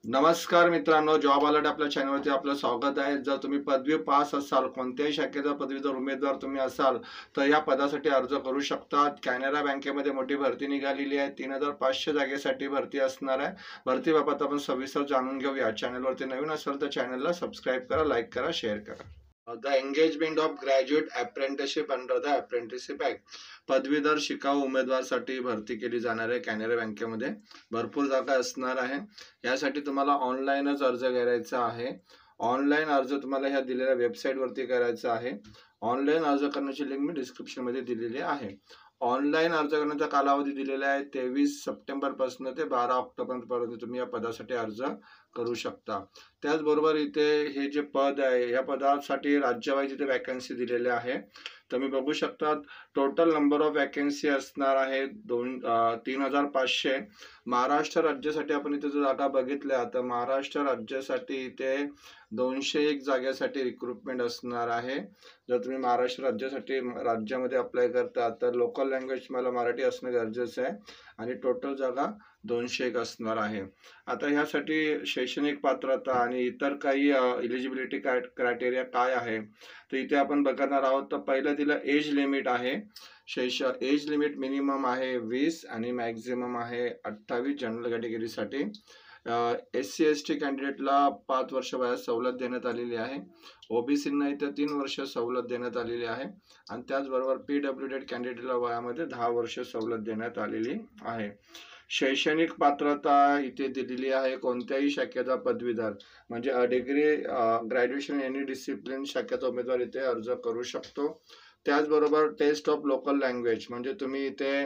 नमस्कार मित्रांनो, job alert आपल्या चॅनलवरती आपलं स्वागत आहे। जर तुम्ही पदवी पास असाल, कोणत्याही शाखेचा पदवीधर उमेदवार तुम्ही असाल तर या पदासाठी अर्ज करू शकता। कॅनरा बँकेमध्ये मोठी भरती निघालेली आहे। 3500 जागेसाठी भरती असणार आहे। भरतीबाबत आपण सविस्तर जाणून घेऊया। चॅनलवरती नवीन असाल तर चॅनलला सबस्क्राईब करा, लाईक करा, शेअर करा। The engagement of graduate apprenticeship under the apprenticeship act, पदवीधर शिकाऊ उमेदवारासाठी भरती केली जाणार आहे। कॅनरा बँकेमध्ये भरपूर जागा असणार आहे। यासाठी तुम्हाला ऑनलाईनच अर्ज करायचा आहे। ऑनलाईन अर्ज तुम्हाला ह्या दिलेल्या वेबसाईटवरती करायचा आहे। ऑनलाईन अर्ज करण्याची लिंक मी डिस्क्रिप्शनमध्ये दिलेली आहे। ऑनलाईन अर्ज करण्याचा कालावधी दिलेला आहे 23 सप्टेंबरपासून ते 12 ऑक्टोबरपर्यंत तुम्ही या पदासाठी अर्ज करू शकता। त्याचबरोबर इथे हे जे पद आहे या पदासाठी राज्यवाईज इथे वॅकन्सी दिलेले आहे। तुम्ही बघू शकता टोटल नंबर ऑफ वॅकन्सी असणार आहे 3500। महाराष्ट्र राज्यासाठी आपण इथे जर जागा बघितल्या तर महाराष्ट्र राज्यासाठी इथे 201 जागेसाठी रिक्रुटमेंट असणार आहे। जर तुम्ही महाराष्ट्र राज्यामध्ये अप्लाय करता तर लोकल लँग्वेज मला मराठी असणं गरजेचं आहे आणि टोटल जागा 201 असणार आहे। आता ह्यासाठी शैक्षणिक पात्रता आणि इतर काही एलिजिबिलिटी क्रायटेरिया काय आहे तर इथे आपण बघणार आहोत। तर पहिलं दिलं एज लिमिट आहे। एज लिमिट मिनिमम आहे 20 आणि मॅक्झिमम आहे 28 जनरल कॅटेगरीसाठी। SC ST कॅन्डिडेटला 5 वर्ष वयात सवलत देण्यात आलेली आहे। ओबीसींना इथे 3 वर्ष सवलत देण्यात आलेली आहे आणि त्याचबरोबर PWD कॅन्डिडेटला वयामध्ये 10 वर्ष सवलत देण्यात आलेली आहे। शैक्षणिक पात्रता इथे दिलेली आहे। कोणत्याही शाखेचा पदवीधर म्हणजे डिग्री ग्रॅज्युएशन एनी डिसिप्लिन शाखेचा उमेदवार इथे अर्ज करू शकतो। त्याचबरोबर टेस्ट ऑफ लोकल लँग्वेज म्हणजे तुम्ही इथे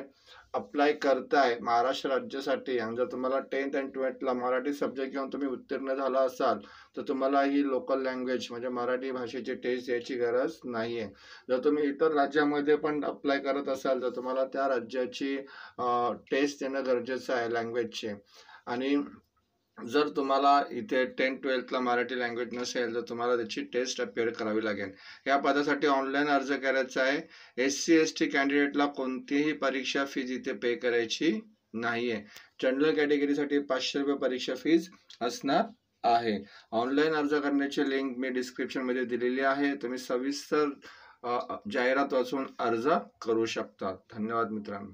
अप्लाय करताय महाराष्ट्र राज्यासाठी आणि जर तुम्हाला 10th आणि 12thला मराठी सब्जेक्ट घेऊन तुम्ही उत्तीर्ण झाला असाल तर तुम्हाला ही लोकल लँग्वेज म्हणजे मराठी भाषेची टेस्ट द्यायची गरज नाही आहे। जर तुम्ही इतर राज्यामध्ये पण अप्लाय करत असाल तर तुम्हाला त्या राज्याची टेस्ट देणं गरजेचं आहे लँग्वेजचे। आणि जर तुम्हाला इथे 10th-12thला मराठी लँग्वेज नसेल तर तुम्हाला त्याची टेस्ट अपिअर करावी लागेल। या पदासाठी ऑनलाईन अर्ज करायचा आहे। SC ST कॅन्डिडेटला कोणतीही परीक्षा फीज इथे पे करायची नाही आहे। जनरल कॅटेगरीसाठी 500 रुपये परीक्षा फीज असणार आहे। ऑनलाईन अर्ज करण्याची लिंक मी डिस्क्रिप्शनमध्ये दिलेली आहे। तुम्ही सविस्तर जाहिरात वाचून अर्ज करू शकता। धन्यवाद मित्रांनो।